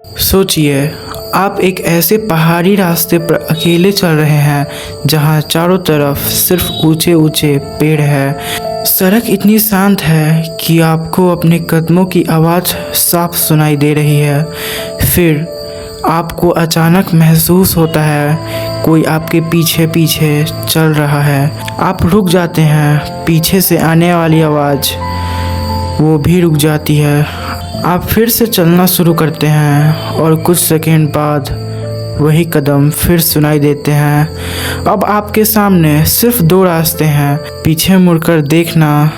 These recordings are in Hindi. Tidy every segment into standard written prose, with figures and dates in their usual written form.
सोचिए, आप एक ऐसे पहाड़ी रास्ते पर अकेले चल रहे हैं जहां चारों तरफ सिर्फ ऊंचे ऊंचे पेड़ है। सड़क इतनी शांत है कि आपको अपने कदमों की आवाज़ साफ सुनाई दे रही है। फिर आपको अचानक महसूस होता है कोई आपके पीछे पीछे चल रहा है। आप रुक जाते हैं, पीछे से आने वाली आवाज़ वो भी रुक जाती है। आप फिर से चलना शुरू करते हैं और कुछ सेकंड बाद वही कदम फिर सुनाई देते हैं। अब आपके सामने सिर्फ दो रास्ते हैं, पीछे मुड़कर देखना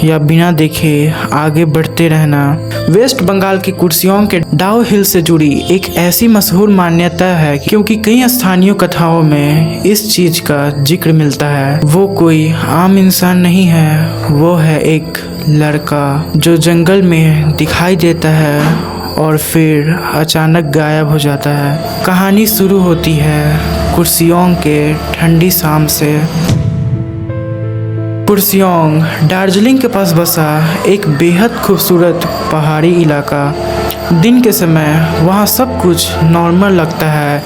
या बिना देखे आगे बढ़ते रहना। वेस्ट बंगाल की कुर्सियों के डाउ हिल से जुड़ी एक ऐसी मशहूर मान्यता है क्योंकि कई स्थानीय कथाओं में इस चीज का जिक्र मिलता है। वो कोई आम इंसान नहीं है, वो है एक लड़का जो जंगल में दिखाई देता है और फिर अचानक गायब हो जाता है। कहानी शुरू होती है कुर्सियोंग के ठंडी शाम से। कुर्सियोंग दार्जिलिंग के पास बसा एक बेहद खूबसूरत पहाड़ी इलाका। दिन के समय वहाँ सब कुछ नॉर्मल लगता है।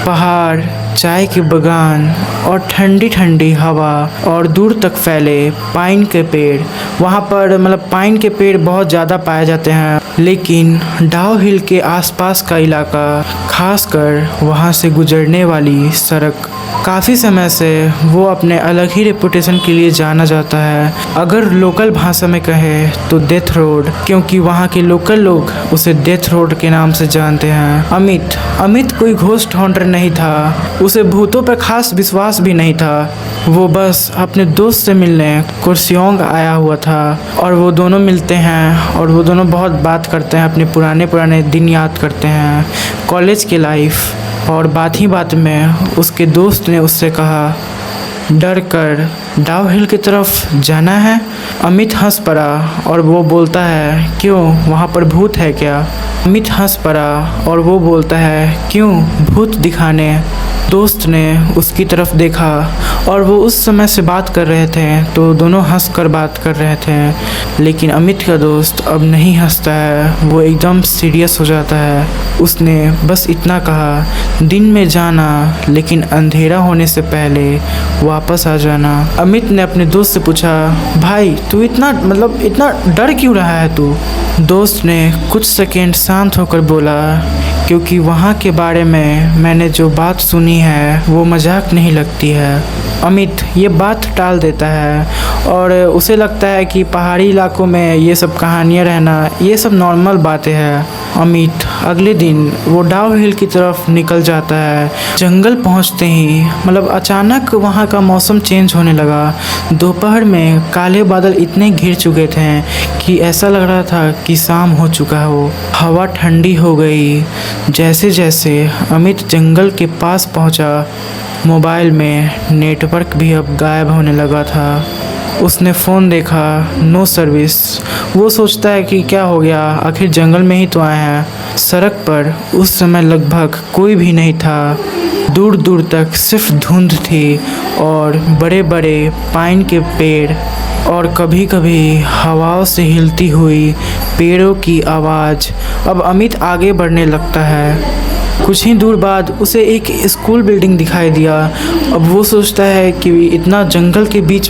पहाड़, चाय के बागान और ठंडी ठंडी हवा और दूर तक फैले पाइन के पेड़। वहाँ पर पाइन के पेड़ बहुत ज़्यादा पाए जाते हैं। लेकिन डाउ हिल के आसपास का इलाका, खासकर वहाँ से गुजरने वाली सड़क, काफ़ी समय से वो अपने अलग ही रेपुटेशन के लिए जाना जाता है। अगर लोकल भाषा में कहे तो डेथ रोड, क्योंकि वहाँ के लोकल लोग उसे डेथ रोड के नाम से जानते हैं। अमित कोई घोस्ट हॉन्टर नहीं था, उसे भूतों पर खास विश्वास भी नहीं था। वो बस अपने दोस्त से मिलने कुर्सियोंग आया हुआ था और वो दोनों मिलते हैं और वो दोनों बहुत बात करते हैं, अपने पुराने दिन याद करते हैं, कॉलेज के लाइफ। और बात ही बात में उसके दोस्त ने उससे कहा, डर कर डाउ हिल की तरफ जाना है। अमित हंस पड़ा और वो बोलता है, क्यों, वहाँ पर भूत है क्या? अमित हंस पड़ा और वो बोलता है, क्यों, भूत दिखाने? दोस्त ने उसकी तरफ देखा और वो उस समय से बात कर रहे थे तो दोनों हंसकर बात कर रहे थे। लेकिन अमित का दोस्त अब नहीं हंसता है, वो एकदम सीरियस हो जाता है। उसने बस इतना कहा, दिन में जाना लेकिन अंधेरा होने से पहले वापस आ जाना। अमित ने अपने दोस्त से पूछा, भाई तू इतना डर क्यों रहा है तू? दोस्त ने कुछ सेकंड शांत होकर बोला, क्योंकि वहाँ के बारे में मैंने जो बात सुनी है वो मजाक नहीं लगती है। अमित ये बात टाल देता है और उसे लगता है कि पहाड़ी इलाकों में ये सब कहानियाँ रहना ये सब नॉर्मल बातें हैं। अमित अगले दिन वो डाउ हिल की तरफ निकल जाता है। जंगल पहुंचते ही अचानक वहाँ का मौसम चेंज होने लगा। दोपहर में काले बादल इतने घिर चुके थे कि ऐसा लग रहा था कि शाम हो चुका हो। हवा ठंडी हो गई। जैसे जैसे अमित जंगल के पास पहुंचा, मोबाइल में नेटवर्क भी अब गायब होने लगा था। उसने फ़ोन देखा, नो सर्विस। वो सोचता है कि क्या हो गया, आखिर जंगल में ही तो आए हैं। सड़क पर उस समय लगभग कोई भी नहीं था। दूर दूर तक सिर्फ धुंध थी और बड़े बड़े पाइन के पेड़ और कभी कभी हवाओं से हिलती हुई पेड़ों की आवाज़। अब अमित आगे बढ़ने लगता है। कुछ ही दूर बाद उसे एक स्कूल बिल्डिंग दिखाई दिया। अब वो सोचता है कि इतना जंगल के बीच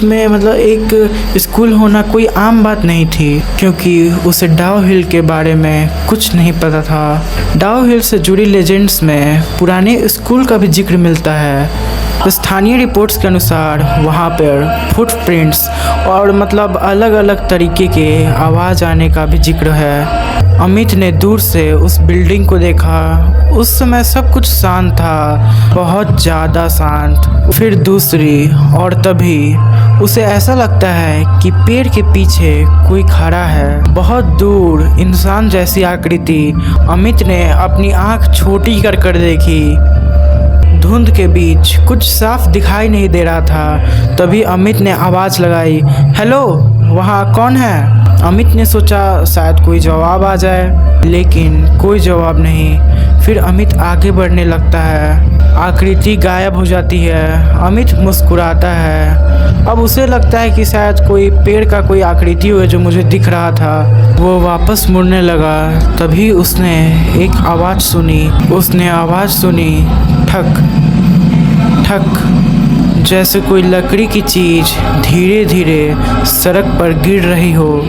में एक स्कूल होना कोई आम बात नहीं थी, क्योंकि उसे डाउ हिल के बारे में कुछ नहीं पता था। डाउ हिल से जुड़ी लेजेंड्स में पुराने स्कूल का भी जिक्र मिलता है। स्थानीय रिपोर्ट्स के अनुसार वहाँ पर फुटप्रिंट्स और अलग अलग तरीके के आवाज़ आने का भी जिक्र है। अमित ने दूर से उस बिल्डिंग को देखा। उस समय सब कुछ शांत था, बहुत ज़्यादा शांत। फिर दूसरी, और तभी उसे ऐसा लगता है कि पेड़ के पीछे कोई खड़ा है, बहुत दूर, इंसान जैसी आकृति। अमित ने अपनी आँख छोटी कर देखी। धुंध के बीच कुछ साफ दिखाई नहीं दे रहा था। तभी अमित ने आवाज़ लगाई, हेलो, वहाँ कौन है? अमित ने सोचा शायद कोई जवाब आ जाए, लेकिन कोई जवाब नहीं। फिर अमित आगे बढ़ने लगता है। आकृति गायब हो जाती है। अमित मुस्कुराता है। अब उसे लगता है कि शायद कोई पेड़ का कोई आकृति हुआ जो मुझे दिख रहा था। वो वापस मुड़ने लगा, तभी उसने एक आवाज़ सुनी। उसने आवाज़ सुनी, ठक ठक, जैसे कोई लकड़ी की चीज़ धीरे धीरे सड़क पर गिर रही हो।